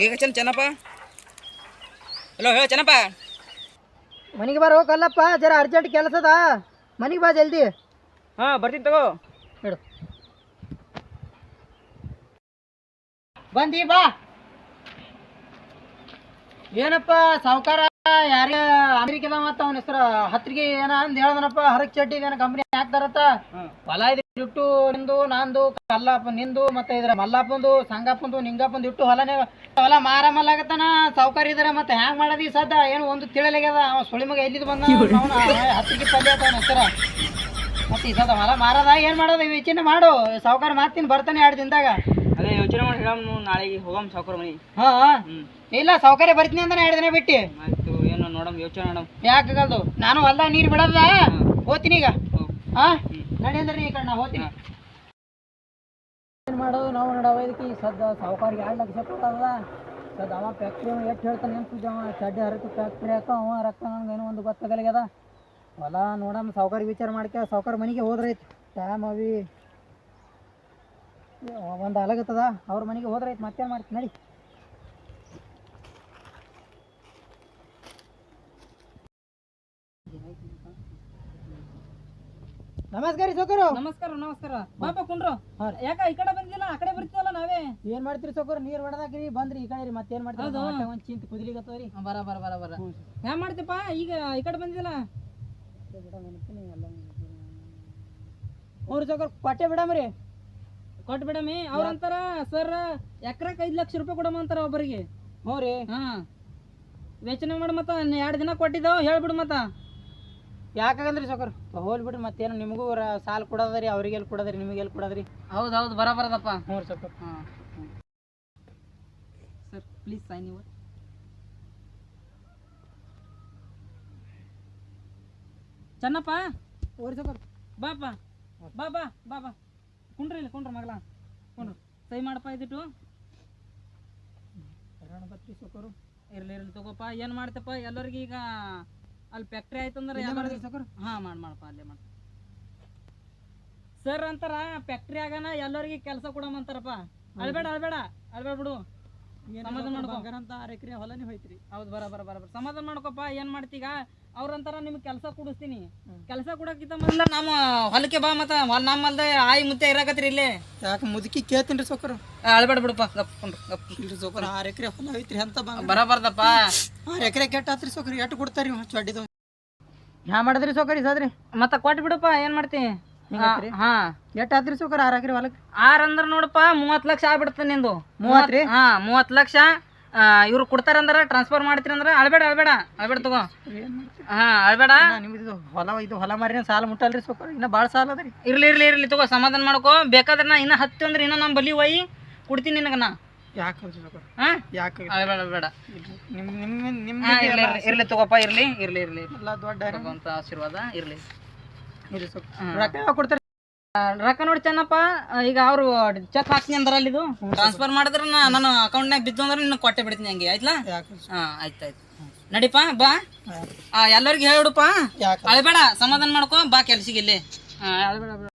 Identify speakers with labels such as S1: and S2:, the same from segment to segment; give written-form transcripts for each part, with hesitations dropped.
S1: ಈಗ ಚೆನ್ನಪ್ಪ ಹಲೋ ಹೇಳ ಚೆನ್ನಪ್ಪ
S2: ಮನೆಗೆ ಬಾರೋ ಕಲ್ಲಪ್ಪ ಜರ ಅರ್ಜೆಂಟ್ ಕೆಲಸ ಅದ ಮನೆಗೆ ಬಾ ಜಲ್ದಿ
S1: ಹಾಂ ಬರ್ತೀನಿ ತಗೋ
S2: ಹೇಳು ಬಂದಿ ಬಾ ಏನಪ್ಪ ಸಾವುಕಾರ ಯಾರೇ ಅಮೆರಿಕದ ಮತ್ತು ಅವನ ಹೆಸರು ಹತ್ರಿಗೆ ಏನ ಅಂದ್ ಹೇಳ್ದನಪ್ಪ ಹರಕ್ ಚಡ್ಡಿ ಏನ ಕಂಪ್ನಿ ಹಾಕ್ತಾರತ್ತ ಹೊಲ ಇದೆ ಇಟ್ಟು ನಿಂದು ನಂದು ಕಲ್ಲಪ್ಪ ನಿಂದು ಮತ್ತೆ ಇದ್ರ ಮಲ್ಲಪ್ಪಂದು ಸಂಗಪ್ಪಂದು ನಿಂಗಪ್ಪಂದು ಇಟ್ಟು ಹೊಲ ಮಾರ ಮಲ್ಲಾಗತ್ತಾನ ಸಾವುಕಾರ ಇದಾರೆ ಮತ್ತೆ ಹ್ಯಾಂಗ್ ಮಾಡದಿ ಸದ್ದ ಏನು ಒಂದು ತಿಳಿಲಾಗ್ಯದ ಅವ ಸುಳಿ ಮಗ ಎಲ್ಲಿದ್ ಬಂದ ಹತ್ತಿಗೆ ಪಲ್ಯ ಆತ ಅವನ ಹೆಸರ ಮತ್ತೆ ಈ ಸದ ಹೊಲ ಮಾರದ ಏನ್ ಮಾಡೋದು ಯೋಚನೆ ಮಾಡು ಸಾವುಕಾರ ಮಾತಿನ ಬರ್ತಾನೆ 2 ದಿನದಾಗ
S1: ಅದೇ ಯೋಚನೆ ಮಾಡಿ ಹೇಳಮ್ ನಾಳೆಗೆ ಹೋಗಮ್ ಸಾವುಕಾರ ಮನಿ
S2: ಹಾ ಇಲ್ಲ ಸೌಕರ್ಯ ಬರ್ತೀನಿ ಅಂತಾನೆ 2 ದಿನ ಬಿಟ್ಟು
S1: ಆಯ್ತು ಏನು ನೋಡಮ್ ಯೋಚನೆ ಮಾಡಮ್
S2: ಯಾಕಾಗಲ್ದು ನಾನು ಹೊಲ್ದಾಗ ನೀರು ಬಿಡೋದ ಹೋಗ್ತೀನಿ ಈಗ ಹಾ ನಡಿ ಅಂದ್ರೆ ಈ ಕಡೆ ನಾ ಹೋಗ್ತೀನಿ ಏನು ಮಾಡೋದು ನಾವು ನೋಡವ ಇದಕ್ಕೆ ಸದ್ದ ಸಾವುಕಾರಿಗೆ 2 ಲಕ್ಷ ಕೊಟ್ಟದ ಸದ್ ಅವ ಫ್ಯಾಕ್ಟ್ರಿ ಎಷ್ಟು ಹೇಳ್ತಾನೆ ಏನು ಅವ ಚಡ್ಡಿ ಹರಕ್ಕೆ ಫ್ಯಾಕ್ಟ್ರಿ ಹಾಕ ಅವ ರೊಕ್ಕ ನನಗೇನು ಒಂದು ಗೊತ್ತಾಗಲ್ಲಾಗ್ಯದ ಹೊಲ ನೋಡಮ್ಮ ಸಾವುಕಾರಿಗೆ ವಿಚಾರ ಮಾಡ್ಕೆ ಸಾವುಕಾರ ಮನೆಗೆ ಹೋದ್ರೈತಿ ಟೈಮ್ ಅವಿ ಒಂದು ಅಲಗತ್ತದ ಅವ್ರ ಮನೆಗೆ ಹೋದ್ರೈತಿ ಮತ್ತೇನು ಮಾಡ್ತೀನಿ ನಡಿ ನಮಸ್ಕಾರ ಸೌಕರು
S1: ನಮಸ್ಕಾರ ನಮಸ್ಕಾರ ಬಾಪ ಕುಂಡ್ರು ಯಾಕ ಈ ಕಡೆ ಬಂದಿಲ್ಲ ಆ ಕಡೆ ಬರ್ತೀವಲ್ಲ ನಾವೇ
S2: ಏನ್ ಮಾಡ್ತೀರಿ ಸೌಕರ್ ನೀರ್ ಹೊಡೆದಾಕ್ರಿ ಬಂದ್ರಿ ಈ ಕಡೆ ಮತ್ತೇನ್ ಮಾಡ್ತೀರಿ ಒಂದ್ ಚಿಂತೆ ಕುದಿಲಿಗತ್ತವ್ರಿ
S1: ಬರ ಹ್ಯಾಂಗ ಮಾಡ್ತೀಪ್ಪ ಈಗ ಈ ಕಡೆ ಬಂದಿಲ್ಲ
S2: ಅವ್ರ ಸೌಕರ್ ಕೊಟ್ಟೆ ಬಿಡಮ್ರಿ
S1: ಕೊಟ್ಟು ಬಿಡಮಿ ಅವ್ರಂತಾರ ಸರ್ ಎಕರೆಕ್ 5 ಲಕ್ಷ ರೂಪಾಯಿ ಕೊಡಮ ಅಂತಾರ ಒಬ್ಬರಿಗೆ
S2: ಹ್ಞೂ ರೀ
S1: ಹಾ ವೇಚನೆ ಮಾಡಿ ಮತ್ತ 2 ದಿನ ಕೊಟ್ಟಿದ್ದಾವ ಹೇಳ್ಬಿಡು ಮತ್ತ
S2: ಯಾಕಾಗಂದ್ರಿ ಸೌಕರ್ ಹೋಲ್ಬಿಡ್ರಿ ಮತ್ತೇನು ನಿಮಗೂ ಸಾಲ ಕೊಡೋದ್ರಿ ಅವ್ರಿಗೆ ಎಲ್ಲಿ ಕೊಡೋದ್ರಿ ನಿಮಗೆ ಎಲ್ಲಿ ಕೊಡೋದ್ರಿ
S1: ಹೌದು ಬರಬರದಪ್ಪ
S2: ಹ್ಞೂ ಸೌಕರ್
S1: ಹಾಂ sir please sign your Chennappa
S2: ಓರಿ ಸೌಕರ್
S1: ಬಾಪ ಬಾ ಕುಂಡ್ರ ಮಗಲ ಕುಂಡ್ರು ಸೈ ಮಾಡಪ್ಪ ಇದಿಟ್ಟು
S2: ಬತ್ತಿ ಸೌಕರು
S1: ಇರ್ಲಿ ತಗೋಪ್ಪ ಏನು ಮಾಡ್ತಪ್ಪ ಎಲ್ಲರಿಗೆ ಈಗ ಅಲ್ಲಿ ಫ್ಯಾಕ್ಟ್ರಿ ಆಯ್ತಂದ್ರೆ ಹಾಂ ಮಾಡಪ್ಪ ಅಲ್ಲೇ ಮಾಡ ಸರ್ ಅಂತಾರ ಫ್ಯಾಕ್ಟ್ರಿ ಆಗನ ಎಲ್ಲರಿಗೆ ಕೆಲಸ ಕೊಡಮಂತಾರಪ್ಪ ಅಳ್ಬೇಡ ಬಿಡು ಸಮಾಧಾನ ಮಾಡ್ಕೊ
S2: ಅಂತ 6 ಎಕರೆ ಹೊಲನೇ ಹೋಯ್ತ್ರಿ
S1: ಹೌದು ಬರ ಸಮಾಧಾನ ಮಾಡ್ಕೊಪ್ಪ ಏನು ಮಾಡ್ತೀಗ ಅವ್ರಂತಾರ ನಿಮ್ಗೆ ಕೆಲಸ ಕೊಡಿಸ್ತೀನಿ ಕೆಲಸ ಕೊಡಕ್ಕಿಂತ ಮೊದಲ ನಮ್ಮ ಹೊಲಕ್ಕೆ ಬಾ ಮತ್ತ ನಮ್ಮಲ್ದೆ ಆಯಿ ಮುತ್ತೆ ಇರಾಕತ್ರಿ ಇಲ್ಲೇ
S2: ಯಾಕೆ ಮುದುಕಿ ಕೇಳ್ತೀನಿ ರೀ ಸೌಕರ್
S1: ಅಳ್ಬೇಡ ಬಿಡಪ್ಪ
S2: ಇಲ್ರಿ ಸೌಕರ್ 6 ಎಕರೆ ಹೊಲ ಐತ್ರಿ ಅಂತ
S1: ಬರಬಾರ್ದಪ್ಪ
S2: 6 ಎಕರೆ ಕೆಟ್ಟ ಆತ್ರಿ ಸೌಕರ್ ಎಷ್ಟು ಕೊಡ್ತಾರಿ ಚಡ್ಡಿದು ಹ್ಯಾ ಮಾಡಿದ್ರಿ ಸೌಕರ್ ಸದ್ರಿ
S1: ಮತ್ತ ಕೊಟ್ಟು ಬಿಡಪ್ಪ ಏನ್ ಮಾಡ್ತಿ ಹಾ
S2: ಎಷ್ಟು ಆತ್ರಿ ಸೌಕರ್ 6 ಎಕರೆ ಹೊಲಕ್ಕೆ
S1: 6 ಅಂದ್ರ ನೋಡಪ್ಪ 30 ಲಕ್ಷ ಆಗ್ಬಿಡ್ತ ನಿಂದು
S2: 30 ರೀ
S1: ಹಾ 30 ಲಕ್ಷ ಇವ್ರು ಕೊಡ್ತಾರಂದ್ರ ಟ್ರಾನ್ಸ್ಫರ್ ಮಾಡ್ತೀರಿ ಅಂದ್ರ ಅಳ್ಬೇಡ ತಗೋ ಹಾ ಅಳ್ಬೇಡ
S2: ನಿಮ್ದು ಹೊಲ ಮಾರಿ ಸಾಲ ಮುಟ್ಟಲ್ರಿ ಸೌಕರ್ ಇನ್ನ ಭಾಳ ಸಾಲ ಅದ್ರಿ
S1: ಇರ್ಲಿ ತಗೋ ಸಮಾಧಾನ ಮಾಡ್ಕೋ ಬೇಕಾದ್ರೆ ನಾ ಇನ್ನ 10 ಅಂದ್ರೆ ಇನ್ನ ನಮ್ಮ ಬಲಿ ಒಯ್ಯಿ ಕೊಡ್ತೀನಿ ನಿನಗ ನಾ
S2: ಯಾಕೆ ಸೌಕರ್
S1: ಹಾ
S2: ಯಾಕೆ
S1: ಅಳ್ಬೇಡ
S2: ನಿಮ್ಮ
S1: ಇರ್ಲಿ ತಗೋಪ್ಪ ಇರ್ಲಿ
S2: ಎಲ್ಲ ದೊಡ್ಡ
S1: ಅಂತ ಆಶೀರ್ವಾದ ಇರ್ಲಿ
S2: ರೊಕ್ಕ ಕೊಡ್ತಾರೆ
S1: ರೊಕ್ಕ ನೋಡಿ ಚೆನ್ನಪ್ಪ ಈಗ ಅವರು ಚೆಕ್ ಹಾಕ್ತೀನಿ ಅಂದ್ರ ಅಲ್ಲಿ ಇದು ಟ್ರಾನ್ಸ್ಫರ್ ಮಾಡಿದ್ರೆ ನನ್ನ ಅಕೌಂಟ್ನಾಗ ಬಿದ್ದು ಅಂದ್ರೆ ನಿನ್ನ ಕೊಟ್ಟೆ ಬಿಡ್ತೀನಿ ಹಂಗೆ ಆಯ್ತಲ್ಲ ಹಾಂ ಆಯ್ತು ನಡಿಪ್ಪ ಬಾ ಎಲ್ಲರಿಗೂ ಹೇಳ್ಬಿಡಪ್ಪ ಅಳ್ಬೇಡ ಸಮಾಧಾನ ಮಾಡ್ಕೊ ಬಾ ಕೆಲ್ಸಿಗೆ ಇಲ್ಲಿ ಅಳ್ಬೇಡ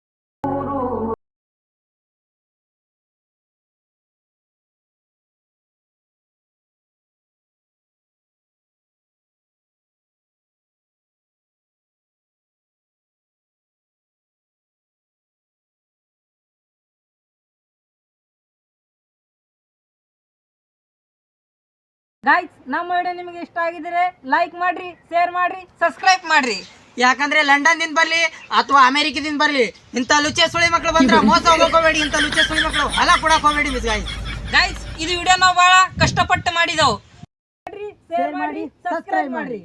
S1: ಗೈಸ್ ನಮ್ಮ ವಿಡಿಯೋ ನಿಮಗೆ ಇಷ್ಟ ಆಗಿದ್ರೆ ಲೈಕ್ ಮಾಡ್ರಿ ಶೇರ್ ಮಾಡ್ರಿ ಸಬ್ಸ್ಕ್ರೈಬ್ ಮಾಡ್ರಿ
S2: ಯಾಕಂದ್ರೆ ಲಂಡನ್ ದಿಂದ ಬರ್ಲಿ ಅಥವಾ ಅಮೆರಿಕದಿಂದ ಬರ್ಲಿ ಇಂಥ ಲುಚ್ಚೆ ಸುಳಿ ಮಕ್ಕಳು ಬಂದ್ರೆ ಮೋಸ ಹೋಗೋಬೇಡಿ ಇಂಥ ಲುಚ್ಚೆ ಸುಳಿ ಮಕ್ಕಳು ಹೊಲ ಕೊಡಕ್ ಹೋಗ್ಬೇಡಿ ಮಿಸ್
S1: ಗೈಸ್ ಇದು ವಿಡಿಯೋ ನಾವು ಬಹಳ ಕಷ್ಟಪಟ್ಟು ಮಾಡಿದೆವು
S2: ಶೇರ್ ಮಾಡಿ ಸಬ್ಸ್ಕ್ರೈಬ್ ಮಾಡ್ರಿ